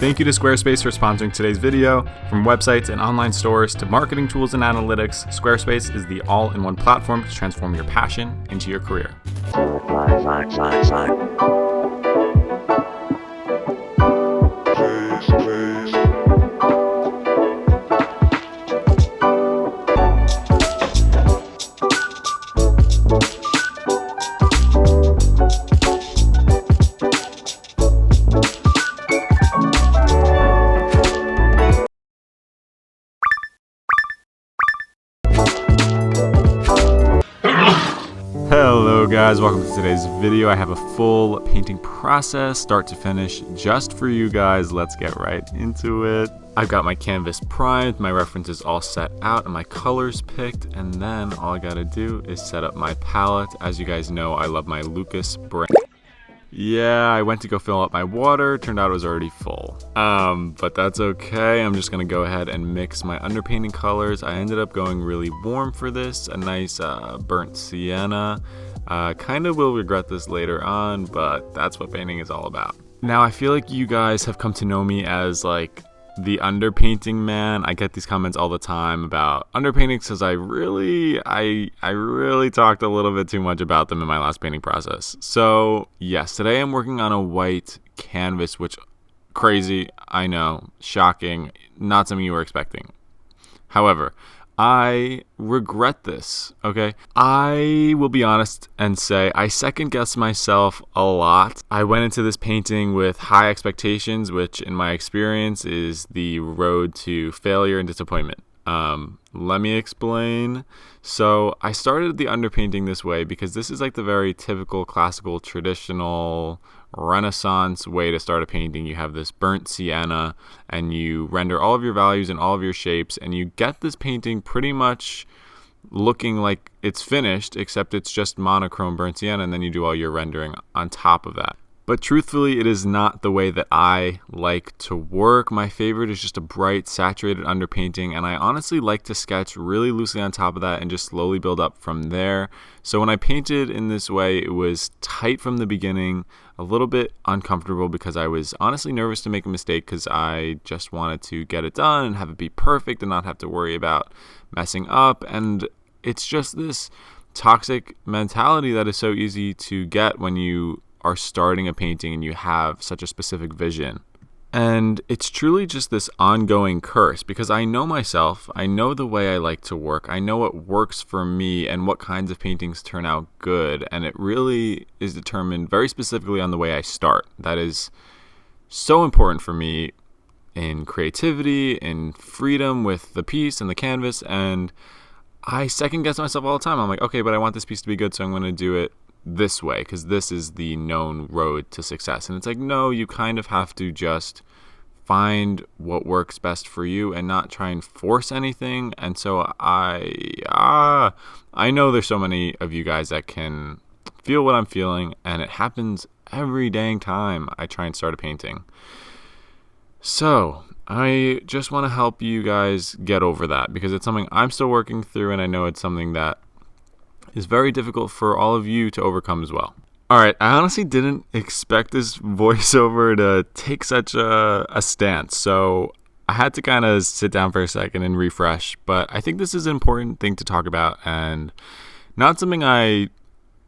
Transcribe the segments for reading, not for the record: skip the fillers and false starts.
Thank you to Squarespace for sponsoring today's video. From websites and online stores to marketing tools and analytics, Squarespace is the all-in-one platform to transform your passion into your career. Hello guys, welcome to today's video. I have a full painting process, start to finish, just for you guys. Let's get right into it. I've got my canvas primed, my references all set out, and my colors picked, and then all I gotta do is set up my palette. As you guys know, I love my Lukas brand. Yeah, I went to go fill up my water, turned out it was already full. But that's okay. I'm just gonna go ahead and mix my underpainting colors. I ended up going really warm for this, a nice burnt sienna. Kind of will regret this later on, but that's what painting is all about. Now, I feel like you guys have come to know me as like the underpainting man. I get these comments all the time about underpainting because I really talked a little bit too much about them in my last painting process. So yes, today I'm working on a white canvas, which crazy, I know, shocking, not something you were expecting. However, I regret this, okay? I will be honest and say I second-guessed myself a lot. I went into this painting with high expectations, which in my experience is the road to failure and disappointment. Let me explain. So I started the underpainting this way because this is like the very typical, classical, traditional, Renaissance way to start a painting. You have this burnt sienna and you render all of your values and all of your shapes, and you get this painting pretty much looking like it's finished, except it's just monochrome burnt sienna, and then you do all your rendering on top of that. But truthfully, it is not the way that I like to work. My favorite is just a bright, saturated underpainting, and I honestly like to sketch really loosely on top of that and just slowly build up from there. So when I painted in this way, it was tight from the beginning, a little bit uncomfortable because I was honestly nervous to make a mistake because I just wanted to get it done and have it be perfect and not have to worry about messing up. And it's just this toxic mentality that is so easy to get when you are starting a painting and you have such a specific vision. And it's truly just this ongoing curse because I know myself, I know the way I like to work, I know what works for me and what kinds of paintings turn out good, and it really is determined very specifically on the way I start. That is so important for me in creativity, in freedom with the piece and the canvas, and I second guess myself all the time. I'm like, okay, but I want this piece to be good, so I'm going to do it this way because this is the known road to success. And it's like, no, you kind of have to just find what works best for you and not try and force anything. And so I know there's so many of you guys that can feel what I'm feeling, and it happens every dang time I try and start a painting. So I just want to help you guys get over that because it's something I'm still working through, and I know it's something that is very difficult for all of you to overcome as well. Alright, I honestly didn't expect this voiceover to take such a stance, so I had to kind of sit down for a second and refresh, but I think this is an important thing to talk about and not something I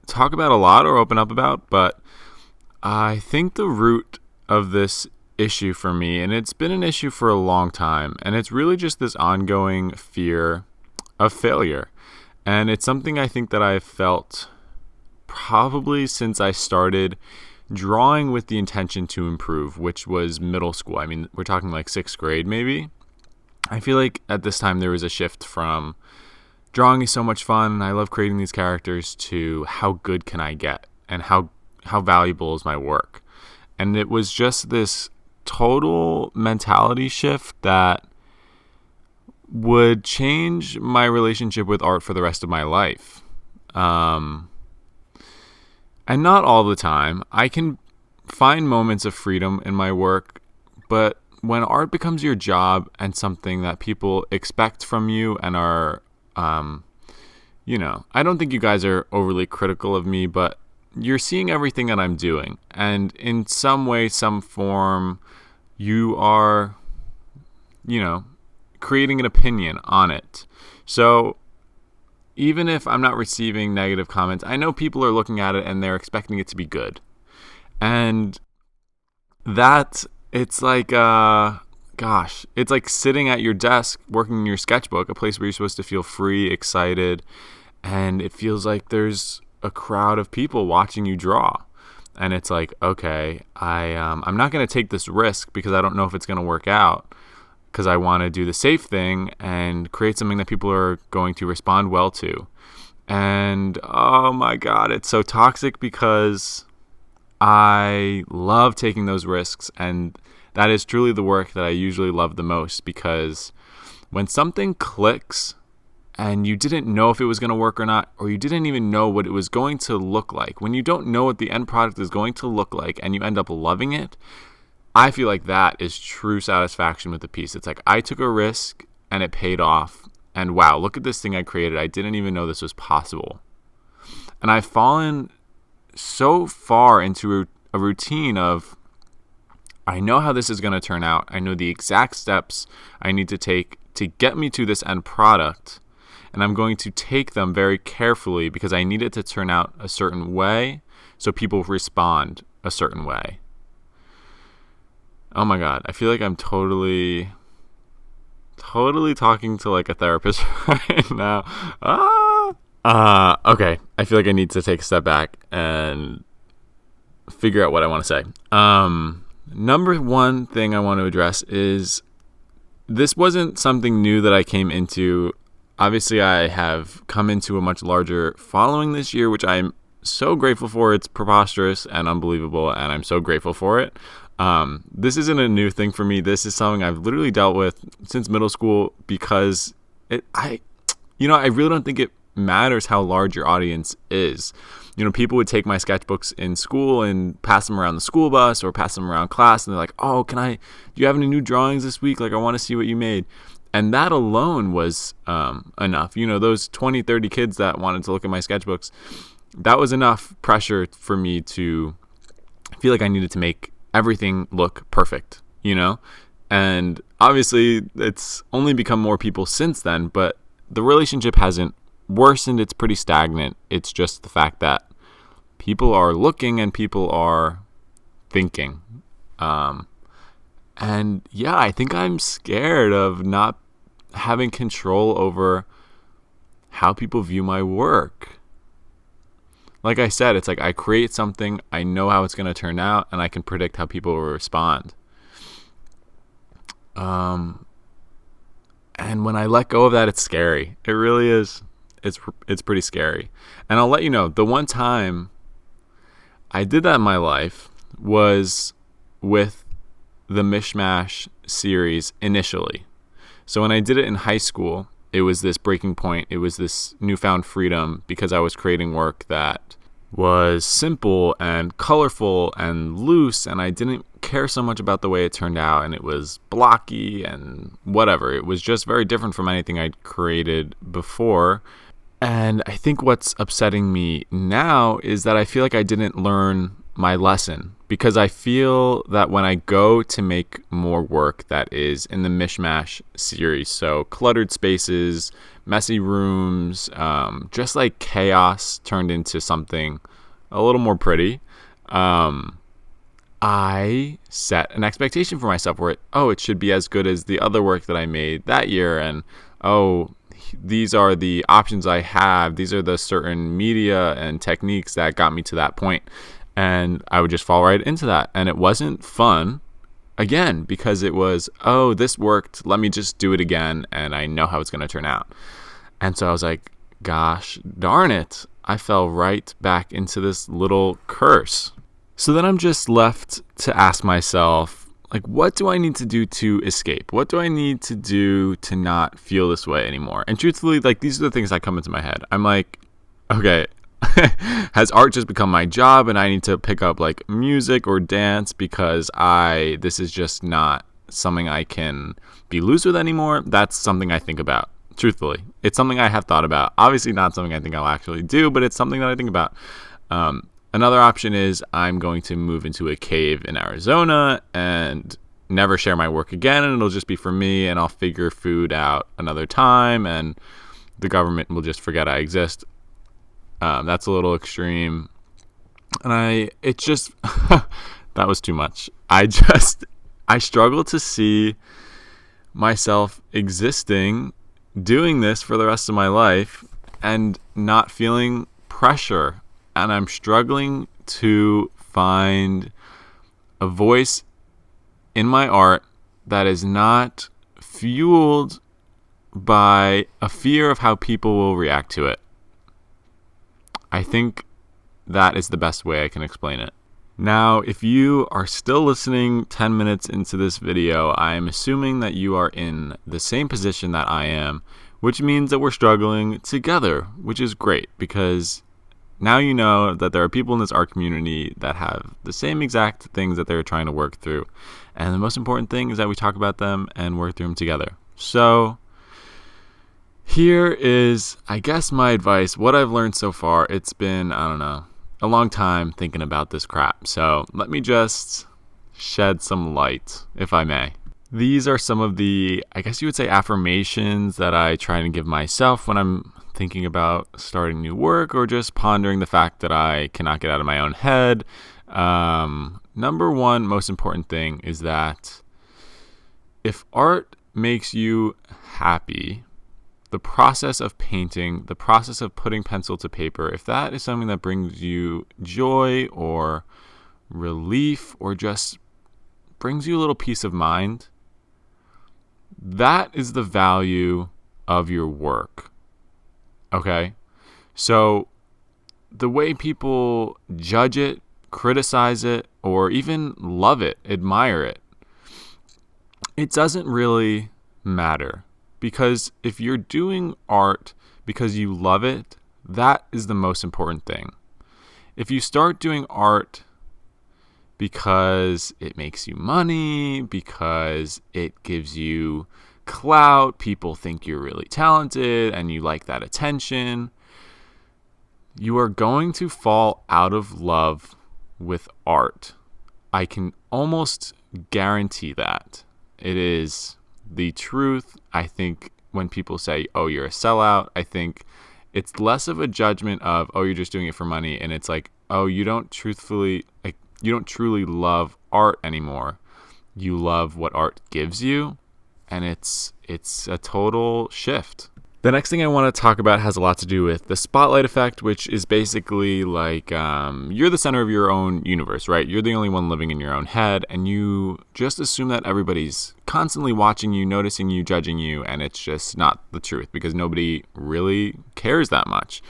talk about a lot or open up about, but I think the root of this issue for me, and it's been an issue for a long time, and it's really just this ongoing fear of failure. And it's something I think that I've felt probably since I started drawing with the intention to improve, which was middle school. I mean, we're talking like 6th grade maybe. I feel like at this time there was a shift from drawing is so much fun, I love creating these characters, to how good can I get and how valuable is my work. And it was just this total mentality shift that would change my relationship with art for the rest of my life. And not all the time. I can find moments of freedom in my work, but when art becomes your job and something that people expect from you and are, I don't think you guys are overly critical of me, but you're seeing everything that I'm doing. And in some way, some form, you are, creating an opinion on it. So even if I'm not receiving negative comments, I know people are looking at it and they're expecting it to be good. And that, it's like, it's like sitting at your desk working in your sketchbook, a place where you're supposed to feel free, excited, and it feels like there's a crowd of people watching you draw. And it's like, okay, I'm not going to take this risk because I don't know if it's going to work out, because I want to do the safe thing and create something that people are going to respond well to. And oh my God, it's so toxic because I love taking those risks, and that is truly the work that I usually love the most, because when something clicks and you didn't know if it was going to work or not, or you didn't even know what it was going to look like, when you don't know what the end product is going to look like and you end up loving it, I feel like that is true satisfaction with the piece. It's like, I took a risk and it paid off, and wow, look at this thing I created. I didn't even know this was possible. And I've fallen so far into a routine of, I know how this is going to turn out. I know the exact steps I need to take to get me to this end product. And I'm going to take them very carefully because I need it to turn out a certain way so people respond a certain way. Oh my God, I feel like I'm totally talking to like a therapist right now. Okay, I feel like I need to take a step back and figure out what I want to say. Number one thing I want to address is, this wasn't something new that I came into. Obviously, I have come into a much larger following this year, which I'm so grateful for. It's preposterous and unbelievable, and I'm so grateful for it. This isn't a new thing for me. This is something I've literally dealt with since middle school, because I really don't think it matters how large your audience is. People would take my sketchbooks in school and pass them around the school bus or pass them around class, and they're like, oh, do you have any new drawings this week? Like, I want to see what you made. And that alone was enough. Those 20, 30 kids that wanted to look at my sketchbooks, that was enough pressure for me to feel like I needed to make everything look perfect, And obviously, it's only become more people since then, but the relationship hasn't worsened. It's pretty stagnant. It's just the fact that people are looking and people are thinking. And yeah, I think I'm scared of not having control over how people view my work. Like I said, it's like I create something, I know how it's going to turn out, and I can predict how people will respond. And when I let go of that, it's scary. It really is. It's pretty scary. And I'll let you know, the one time I did that in my life was with the Mishmash series initially. So when I did it in high school, it was this breaking point. It was this newfound freedom because I was creating work that was simple and colorful and loose, and I didn't care so much about the way it turned out, and it was blocky and whatever. It was just very different from anything I'd created before. And I think what's upsetting me now is that I feel like I didn't learn my lesson, because I feel that when I go to make more work that is in the Mishmash series, so cluttered spaces, messy rooms, just like chaos turned into something a little more pretty, I set an expectation for myself where it should be as good as the other work that I made that year, and these are the options I have, these are the certain media and techniques that got me to that point. And I would just fall right into that. And it wasn't fun, again, because it was, this worked, let me just do it again, and I know how it's going to turn out. And so I was like, gosh darn it, I fell right back into this little curse. So then I'm just left to ask myself, like, what do I need to do to escape? What do I need to do to not feel this way anymore? And truthfully, like, these are the things that come into my head. I'm like, okay, has art just become my job and I need to pick up like music or dance because this is just not something I can be loose with anymore? That's something I think about. Truthfully, it's something I have thought about. Obviously not something I think I'll actually do, but it's something that I think about. Another option is I'm going to move into a cave in Arizona and never share my work again, and it'll just be for me, and I'll figure food out another time, and the government will just forget I exist. That's a little extreme. And it just, that was too much. I struggle to see myself existing, doing this for the rest of my life, and not feeling pressure. And I'm struggling to find a voice in my art that is not fueled by a fear of how people will react to it. I think that is the best way I can explain it. Now, if you are still listening 10 minutes into this video, I am assuming that you are in the same position that I am, which means that we're struggling together, which is great, because now you know that there are people in this art community that have the same exact things that they're trying to work through. And the most important thing is that we talk about them and work through them together. So here is, I guess, my advice, what I've learned so far. It's been, I don't know, a long time thinking about this crap. So let me just shed some light, if I may. These are some of the, I guess you would say, affirmations that I try and give myself when I'm thinking about starting new work or just pondering the fact that I cannot get out of my own head. Number one, most important thing is that if art makes you happy, the process of painting, the process of putting pencil to paper, if that is something that brings you joy or relief or just brings you a little peace of mind, that is the value of your work. Okay? So the way people judge it, criticize it, or even love it, admire it, it doesn't really matter. Because if you're doing art because you love it, that is the most important thing. If you start doing art because it makes you money, because it gives you clout, people think you're really talented and you like that attention, you are going to fall out of love with art. I can almost guarantee that. It is the truth. I think when people say, oh, you're a sellout, I think it's less of a judgment of, oh, you're just doing it for money. And it's like, oh, you don't truly love art anymore. You love what art gives you. And it's a total shift. The next thing I want to talk about has a lot to do with the spotlight effect, which is basically like you're the center of your own universe, right? You're the only one living in your own head, and you just assume that everybody's constantly watching you, noticing you, judging you, and it's just not the truth because nobody really cares that much.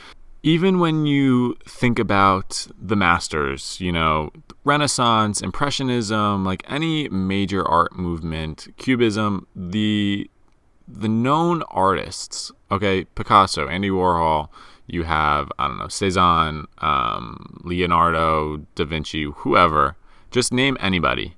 Even when you think about the masters, Renaissance, Impressionism, like any major art movement, Cubism, the known artists, okay, Picasso, Andy Warhol, you have, I don't know, Cezanne, Leonardo, Da Vinci, whoever, just name anybody.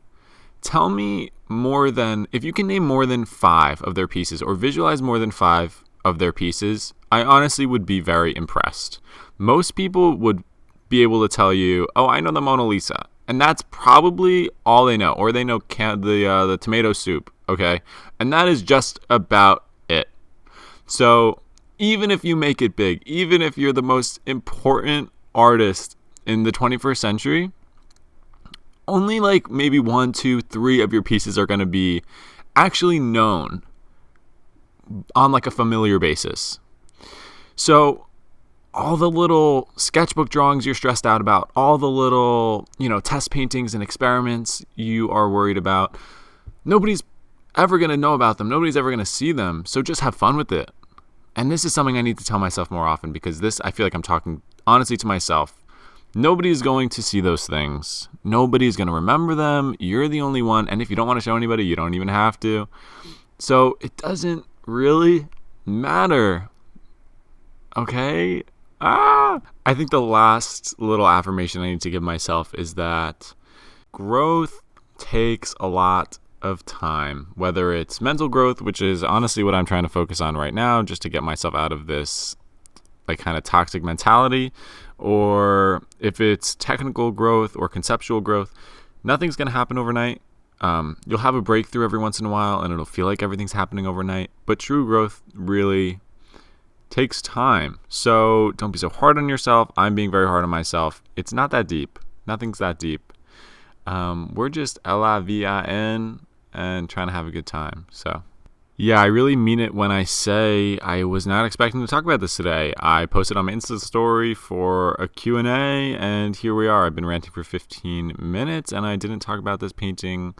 Tell me if you can name more than 5 of their pieces or visualize more than 5 of their pieces, I honestly would be very impressed. Most people would be able to tell you, oh, I know the Mona Lisa. And that's probably all they know. Or they know the tomato soup, okay? And that is just about it. So even if you make it big, even if you're the most important artist in the 21st century, only like maybe 1, 2, 3 of your pieces are going to be actually known on like a familiar basis. So all the little sketchbook drawings you're stressed out about, all the little, test paintings and experiments you are worried about, nobody's ever going to know about them. Nobody's ever going to see them. So just have fun with it. And this is something I need to tell myself more often because I feel like I'm talking honestly to myself. Nobody's going to see those things. Nobody's going to remember them. You're the only one. And if you don't want to show anybody, you don't even have to. So it doesn't really matter. Okay? I think the last little affirmation I need to give myself is that growth takes a lot of time, whether it's mental growth, which is honestly what I'm trying to focus on right now, just to get myself out of this like kind of toxic mentality, or if it's technical growth or conceptual growth. Nothing's going to happen overnight. You'll have a breakthrough every once in a while and it'll feel like everything's happening overnight, but true growth really takes time. So don't be so hard on yourself. I'm being very hard on myself. It's not that deep. Nothing's that deep. We're just LIVIN and trying to have a good time. So yeah, I really mean it when I say I was not expecting to talk about this today. I posted on my Insta story for a Q&A, and here we are. I've been ranting for 15 minutes, and I didn't talk about this painting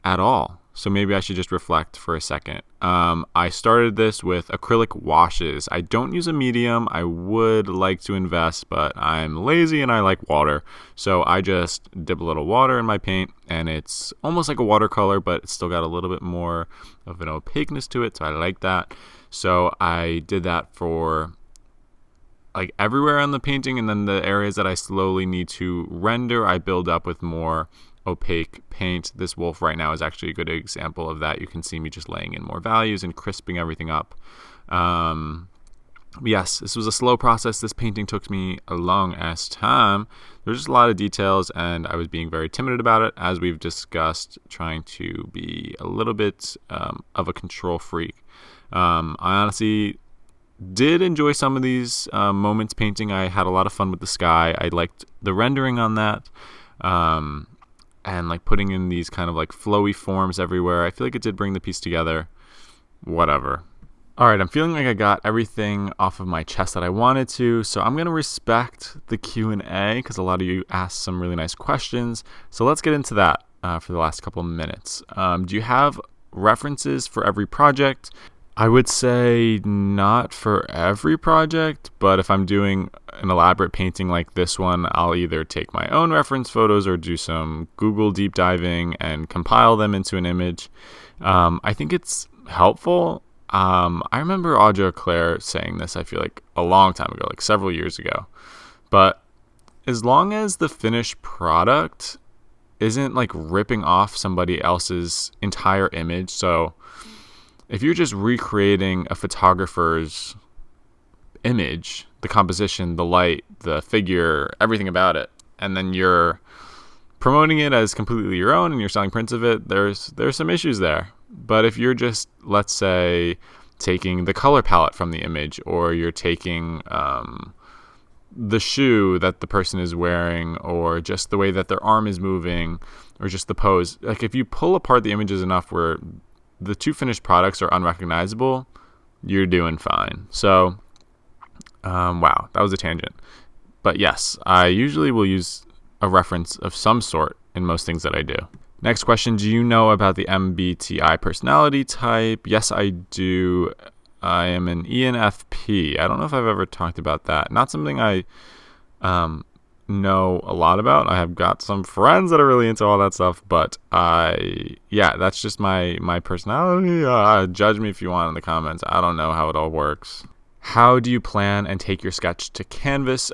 at all. So maybe I should just reflect for a second. I started this with acrylic washes. I don't use a medium. I would like to invest, but I'm lazy and I like water. So I just dip a little water in my paint, and it's almost like a watercolor, but it's still got a little bit more of an opaqueness to it. So I like that. So I did that for like everywhere on the painting, and then the areas that I slowly need to render, I build up with more opaque paint. This wolf right now is actually a good example of that. You can see me just laying in more values and crisping everything up. Yes, this was a slow process. This painting took me a long ass time. There's just a lot of details, and I was being very timid about it, as we've discussed, trying to be a little bit of a control freak. I honestly did enjoy some of these moments painting. I had a lot of fun with the sky. I liked the rendering on that. And like putting in these kind of like flowy forms everywhere. I feel like it did bring the piece together. Whatever. All right, I'm feeling like I got everything off of my chest that I wanted to, so I'm going to respect the Q&A because a lot of you asked some really nice questions. So let's get into that for the last couple of minutes. Do you have references for every project? I would say not for every project, but if I'm doing an elaborate painting like this one, I'll either take my own reference photos or do some Google deep diving and compile them into an image. I think it's helpful. I remember Audra Claire saying this, I feel like a long time ago, like several years ago. But as long as the finished product isn't like ripping off somebody else's entire image, so if you're just recreating a photographer's image, the composition, the light, the figure, everything about it, and then you're promoting it as completely your own and you're selling prints of it, there's some issues there. But if you're just, let's say, taking the color palette from the image, or you're taking the shoe that the person is wearing, or just the way that their arm is moving, or just the pose, like if you pull apart the images enough where the two finished products are unrecognizable, you're doing fine. So, wow, that was a tangent. But yes, I usually will use a reference of some sort in most things that I do. Next question, do you know about the MBTI personality type? Yes, I do. I am an ENFP. I don't know if I've ever talked about that. Not something I know a lot about. I have got some friends that are really into all that stuff, but that's just my personality. Judge me if you want in the comments. I don't know how it all works. How do you plan and take your sketch to canvas?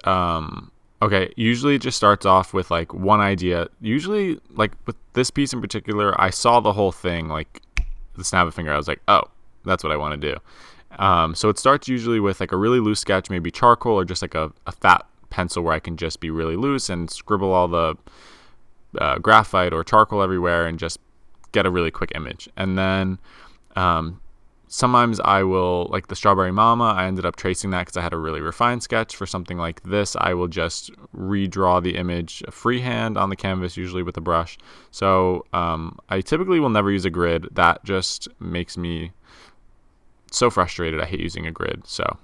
Okay, usually it just starts off with like one idea. Usually, like with this piece in particular, I saw the whole thing, like the snap of a finger. I was like, oh, that's what I want to do. So it starts usually with like a really loose sketch, maybe charcoal or just like a fat pencil where I can just be really loose and scribble all the graphite or charcoal everywhere and just get a really quick image. And then sometimes I will, like the Strawberry Mama, I ended up tracing that because I had a really refined sketch. For something like this, I will just redraw the image freehand on the canvas, usually with a brush. So I typically will never use a grid. That just makes me so frustrated. I hate using a grid. So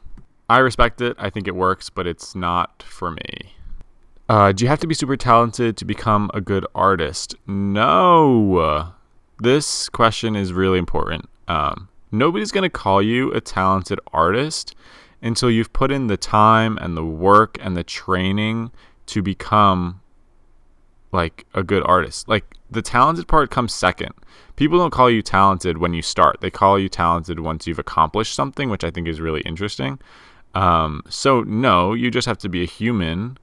I respect it. I think it works, but it's not for me. Do you have to be super talented to become a good artist? No. This question is really important. Nobody's going to call you a talented artist until you've put in the time and the work and the training to become like a good artist. Like the talented part comes second. People don't call you talented when you start. They call you talented once you've accomplished something, which I think is really interesting. So no, you just have to be a human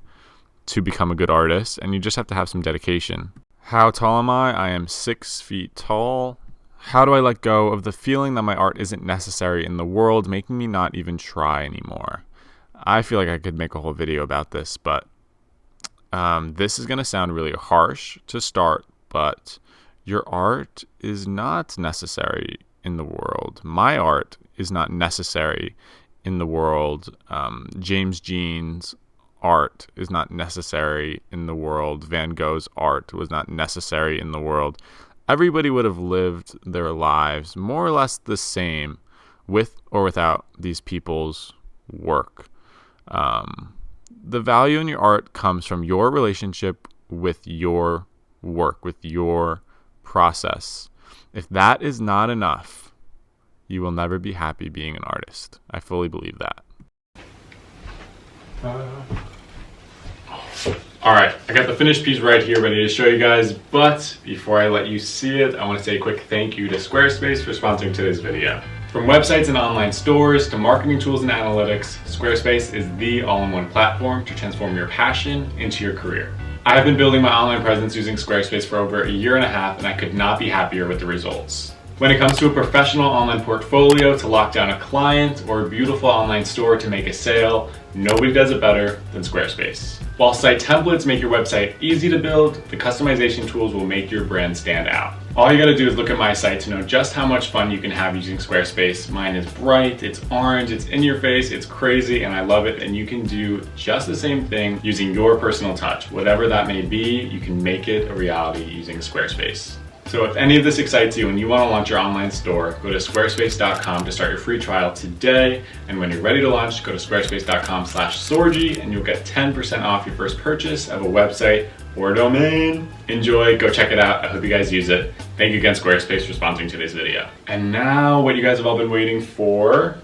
to become a good artist, and you just have to have some dedication. How tall am I? I am 6 feet tall. How do I let go of the feeling that my art isn't necessary in the world, making me not even try anymore? I feel like I could make a whole video about this, but this is going to sound really harsh to start, but Your art is not necessary in the world. My art is not necessary in the world. James Jean's art is not necessary in the world. Van Gogh's art was not necessary in the world. Everybody would have lived their lives more or less the same with or without these people's work. The value in your art comes from your relationship with your work, with your process. If that is not enough, you will never be happy being an artist. I fully believe that. All right, I got the finished piece right here ready to show you guys, but before I let you see it, I want to say a quick thank you to Squarespace for sponsoring today's video. From websites and online stores to marketing tools and analytics, Squarespace is the all-in-one platform to transform your passion into your career. I have been building my online presence using Squarespace for over a year and a half, and I could not be happier with the results. When it comes to a professional online portfolio to lock down a client or a beautiful online store to make a sale, nobody does it better than Squarespace. While site templates make your website easy to build, the customization tools will make your brand stand out. All you gotta do is look at my site to know just how much fun you can have using Squarespace. Mine is bright, it's orange, it's in your face, it's crazy, and I love it. And you can do just the same thing using your personal touch. Whatever that may be, you can make it a reality using Squarespace. So if any of this excites you and you want to launch your online store, go to squarespace.com to start your free trial today. And when you're ready to launch, go to squarespace.com/Sorgy and you'll get 10% off your first purchase of a website or domain. Enjoy, go check it out. I hope you guys use it. Thank you again, Squarespace, for sponsoring today's video. And now what you guys have all been waiting for.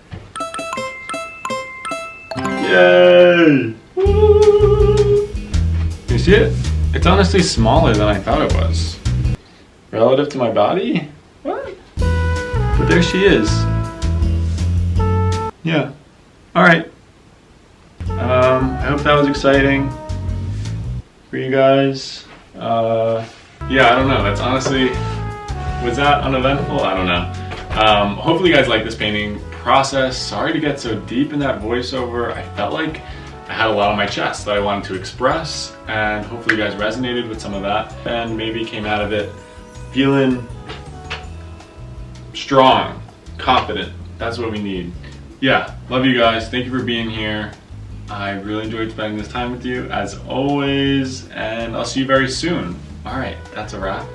Yay! Woo! You see it? It's honestly smaller than I thought it was. Relative to my body? What? But there she is. Yeah. Alright. I hope that was exciting for you guys. Yeah, I don't know. That's honestly... Was that uneventful? I don't know. Hopefully you guys like this painting process. Sorry to get so deep in that voiceover. I felt like I had a lot on my chest that I wanted to express, and hopefully you guys resonated with some of that and maybe came out of it feeling strong, confident. That's what we need. Yeah, love you guys. Thank you for being here. I really enjoyed spending this time with you as always, and I'll see you very soon. All right, that's a wrap.